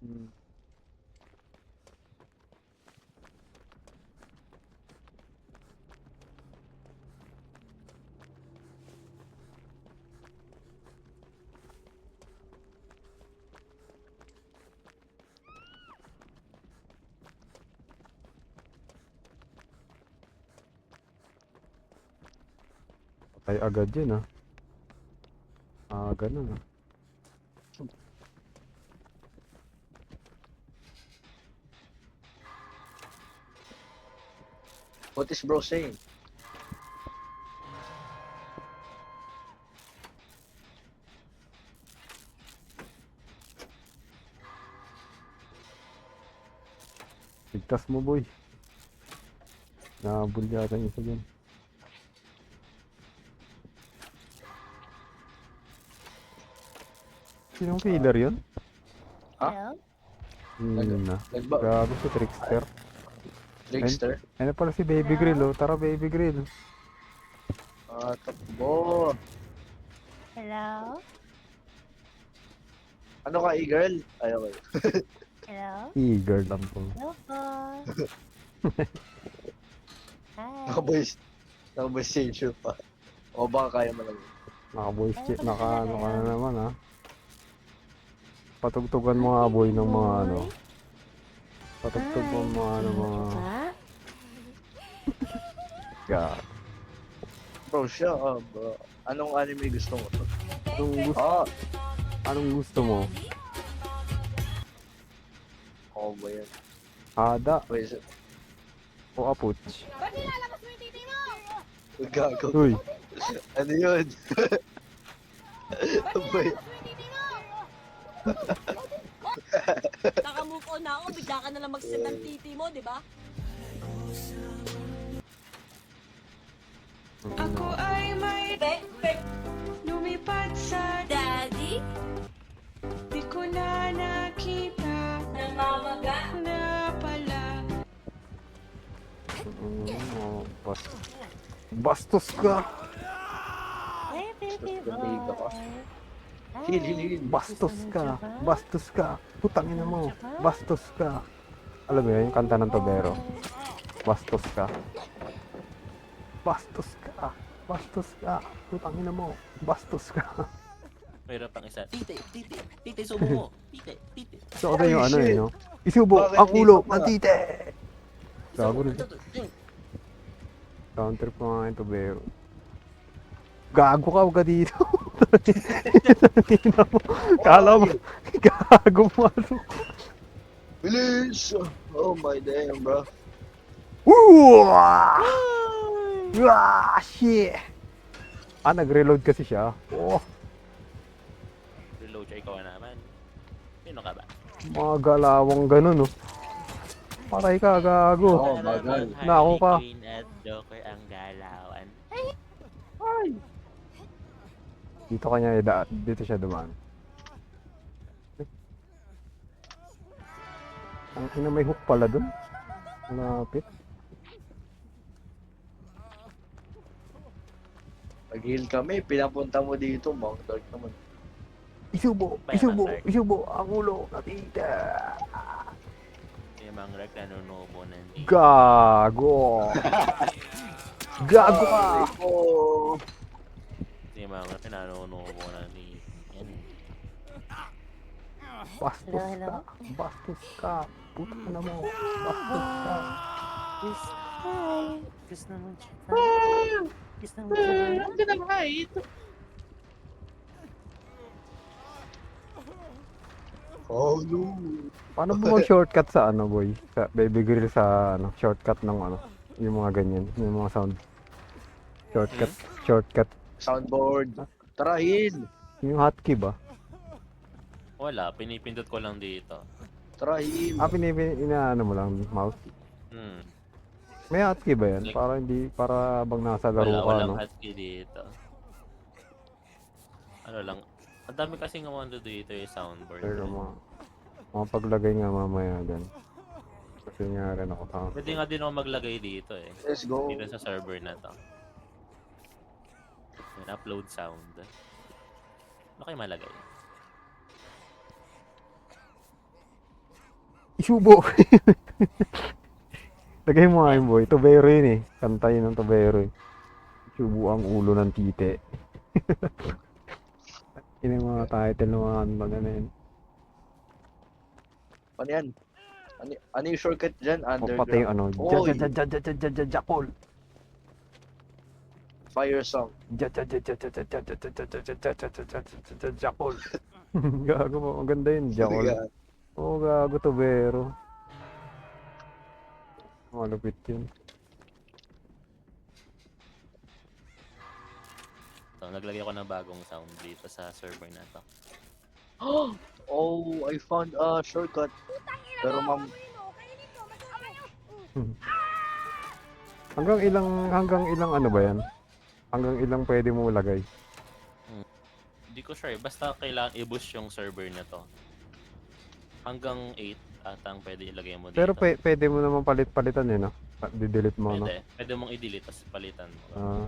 Hmm. Patay agad yun ah. Ganun ah. What is bro saying? Ligtas mo boy. Nahabol yata yung isa dyan. Sinong killer yun? Ha? Hello? Na. Nagba Gago si Trickster. trickster? Ano pala si Baby Grill oh. Tara Baby Grill. Takbo. Hello? Ano ka, e-girl? Ay, okay. Hello? Eager lang po. Hello po. Hi. Naka-voice changer pa. O baka kaya mo lang. Naka-voice Ano check. pa ba Ano ka talaga? na naman ha. Patugtugan mo nga boy ng mga ano. Patugtugan mo mga ano mga. God. Bro, siya, bro. Anong anime gusto mo? Ah, anong gusto mo? Oo ba yan? Hada Wait, o Apuch? gago. Uy, Ano yun? Ano ba yun? Naka-move on na ako, bigla ka na lang mag-set ng titi mo, di ba? Ako ay may lumipad sa Daddy, di ko na nakita namamaga. na pala. bastos ka! Hey, baby Gamiga ka. boy. Heal, heal, heal. Bastos ka! Bastos ka! Putangin na mo! Bastos ka! Alam mo yun, yung kanta ng Tobero. Bastos ka! Bastos ka! Bastos ka! Putangin na mo! Bastos ka! Mayroon pang isa. Tite, subo mo. Tite. So, ano yung Holy ano eh, shit! no? Isubo Bakit ang ulo dito pa? ng tite! Gago rin. Ito. Counter pa nga yung Tobero. Gago ka, huwag ka dito. Tingnan mo. Kala mo, gago mo ano. Bilis! Oh my damn, bro. Woo! Shit! Nag-reload kasi siya. Oh, Reload siya, ikaw naman. Sino ka ba? mga galawang ganun, oh. Patay ka, gago. Oh, bagal. Nako ka. Harley Quinn at Joker ang galawan. Dito kanya idaan. Dito siya dumaan. Ang ina may hook pala dun. Malapit. Pag-heal kami, pinapunta mo dito, Mount Dark naman. Isubo! Isubo! Ang ulo ng tita! Yung mga rag nanunubo ng tite. Gago! Gago ka! Oh! Yung mga rag nanunubo ng tite. Yan. Bastos Hello, ka! hello? Bastos ka! Puta na mo! Bastos ka! Hi. Gusto mo siya? Gusto mo siya? Oh, no! Paano mo mag-shortcut sa ano, boy? Sa baby grill sa ano, shortcut ng ano, yung mga ganyan, yung mga sound. Shortcut. Soundboard. Tara, heal! Yung hotkey ba? Wala, pinipindot ko lang dito. Tara, heal! Inaano mo lang, mouse. Hmm. May hotkey ba yan? Para bang nasa laro ka, Walang no? hotkey dito. Ano lang, ang dami kasing umando dito yung soundboard. Pero mga paglagay nga mamaya dyan. Kasi nga rin ako sa... Pwede nga din ako maglagay dito eh. Let's go! Dito sa server na to. Yan, upload sound. Ano kayo malagay? Isubo. Lagay mo nga yun, boy. Tubero yun eh. Kanta yun ng tubero eh. Isubo ang ulo ng tite. Yun yung mga title ng mga kanta na yun. Ano yan? Ano yung shortcut dyan? O pati Underground. yung ano. Oy! Jakol. Fire song. Jakol. Gago mo. Ang ganda yun. Jakol. Yan. Oo, gago tubero. Malupit yun. So, naglagay ako ng bagong sound dito sa server na to. Oh, I found a shortcut. Pero ma'am, Hanggang ilang ano ba yan? Hanggang ilang pwede mo lagay? Hindi ko sure. Basta kailangan i-boost yung server na to. Hanggang 8 atang pwede ilagay mo dito. Pero pwede mo naman palit-palitan eh, no? Di-delete mo, no? Pwede. Pwede mong i-delete tapos palitan mo. Ah,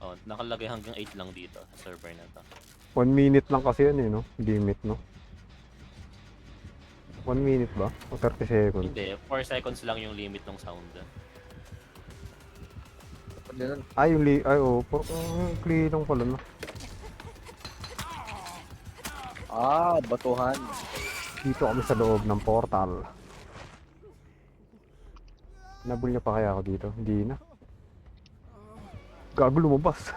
Oh, nakalagay hanggang 8 lang dito sa server na to. 1 minute lang kasi yan eh, no? Limit, no? 1 minute ba? O 30 seconds? Hindi, 4 seconds lang yung limit ng sound. ano yun? Ay, yung ay, oh, clear lang pala, no? Batuhan. Dito kami sa loob ng portal. Nabul niya pa kaya ako dito? Hindi na. Gago, lumabas.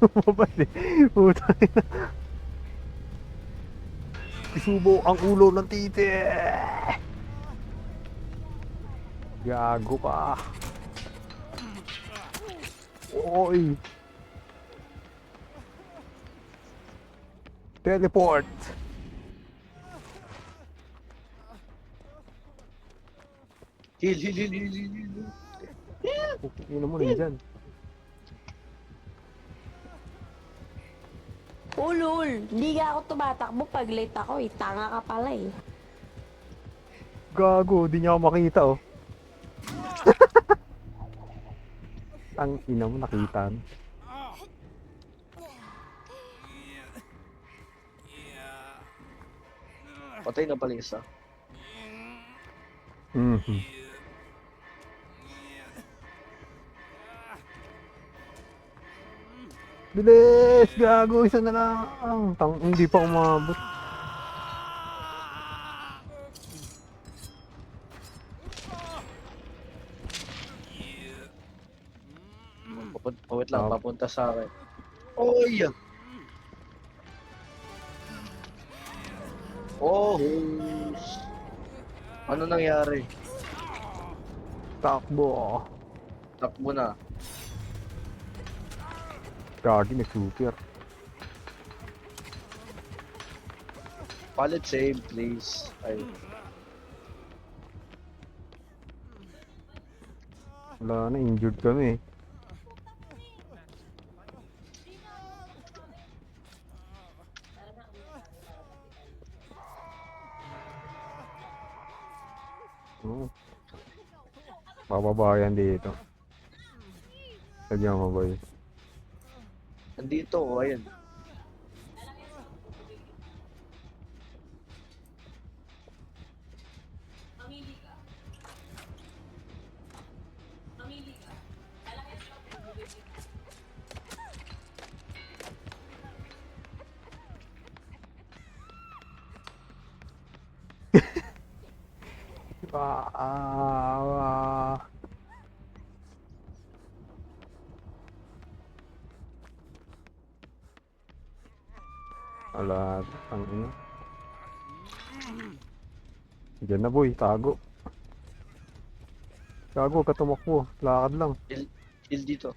Lumabas eh. Puta na. Isubo ang ulo ng titi. Gago ka. Oy. Teleport. Heal. Ino mo rin dyan. Ulul, hindi nga ako tumatakbo pag late ako eh. Tanga ka pala eh. Gago, di niya ako makita oh. Ang ina mo nakita. Patay na pala isa. Mhm. Bilis! Gago, isa na lang. Hindi pa umabot. Wait lang, Ah. papunta sa akin. Oy! Oh, ano nangyari? Takbo. Takbo na. Gagi, nag-super. Pallet save, please. Ay, Wala na, injured kami. Oh. Bababa yan dito. Sagyan mo, boy. nandito, oh, ayun. Wala, ang ina. Diyan na, boy, tago. Tago, katumakbo. Lakad lang. Heal dito.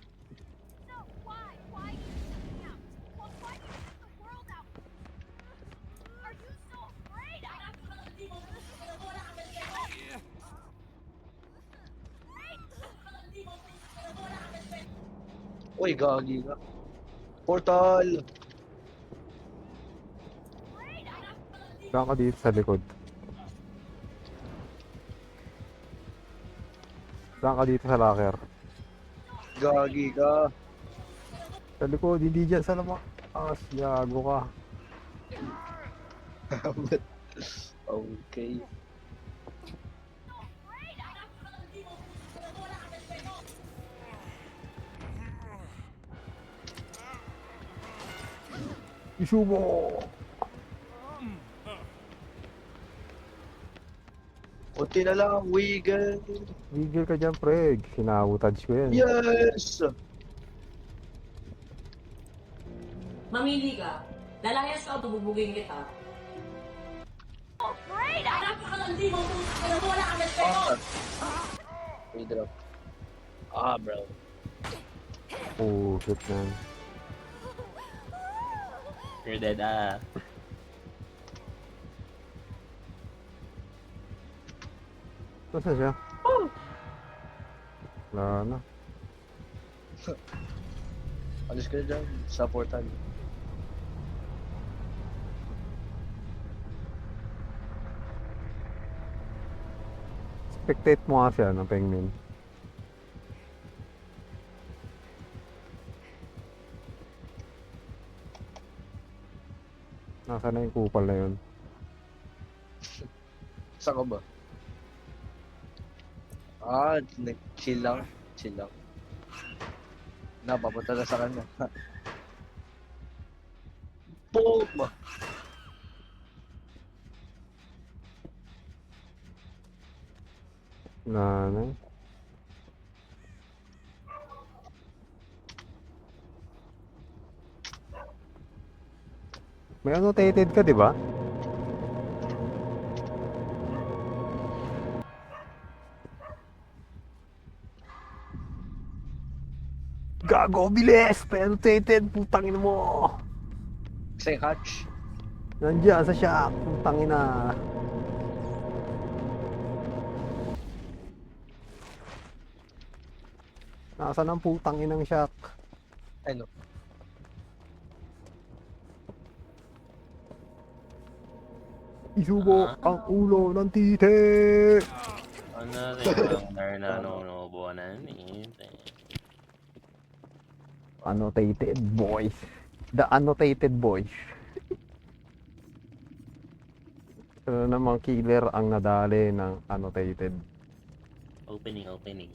Uy, gagi ka. Portal! Saan ka dito sa likod? Saan ka dito sa locker? Gagi ka. Sa likod, hindi dyan sa labas. Gago ka. Okay. Isubo! Kunti na lang, wiggle. Gigil ka dyan, pre. Sinawutad ko yan. Yes! Mamili ka. Lalayas ka o tububugin kita. Oh, great! Napakalandi mo kung wala kang respeto! Drop. Ah, bro. Oh, shit man. You're dead, ah. Nasaan siya? Wala na. Alis ka na dyan sa portal. Spectate mo nga siya ng Pengmin. Nasaan na yung kupal na yun? Saan ka ba? Ah, chill lang. Chill lang. Papunta na sa kanya. Boom! Nanay. May annotated ka, di ba? Gago, bilis! May annotated, putang ina mo! Say hatch. Nandiyan sa shop, putang ina. Nasaan ang putang inang shock? Ano? Isubo ang ulo ng titi! Ano rin ang nanonobo na Annotated boys. The annotated boys. Ano namang killer ang nadali ng annotated. Opening.